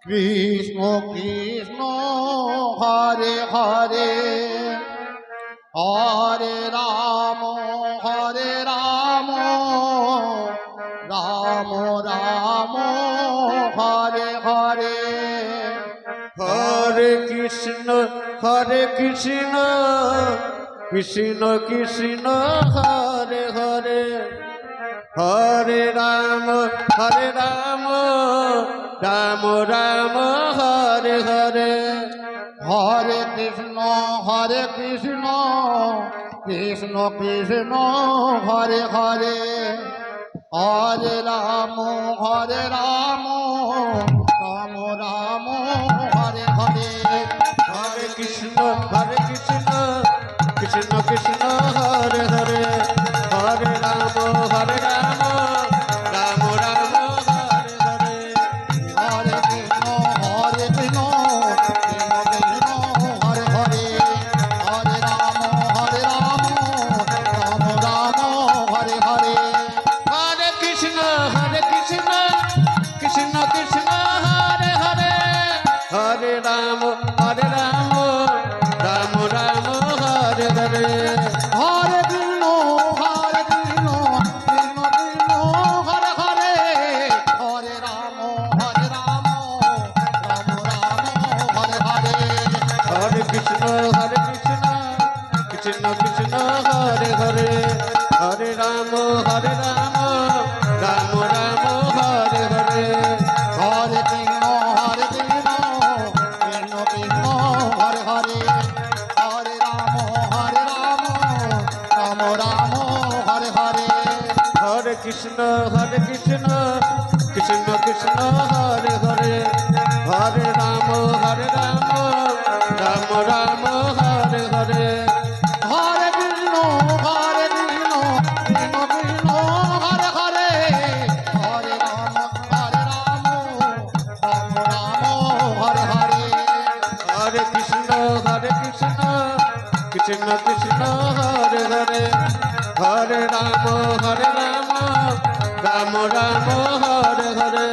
Krishna Krishna Hare Hare Hare Ram Ram Ram Hare Hare Hare Krishna Krishna Krishna Hare Hare Hare Ram Ram Ram Hare Hare Hare Krishna Krishna Krishna Hare Hare Hare Ram Ram Ram Hare Hare Hare Krishna Krishna Krishna Hare Hare Hare Ram Ram Ram Hare Hare Hare Krishna Krishna Krishna Hare Hare Hare Ram Ram Hare Hare Hare Krishna Krishna Krishna Hare Hare Hare Ram Ram Ram Hare Hare Hare Krishna Krishna Krishna Hare Hare Hare Ram Ram Hare Hare Hare Krishna Krishna Hare Hare Hare Ram Ram Ram Hare Hare Hare Krishna Krishna Krishna Hare Hare Hare Ram Ram Hare Hare Hare Krishna Krishna Krishna Hare Hare Hare Ram Ram Ram Hare Hare Hare Krishna Krishna Krishna Hare Hare Hare Ram Ram Hare Hare Hare Krishna Krishna Hare Hare Hare Ram Ram Ram Hare Hare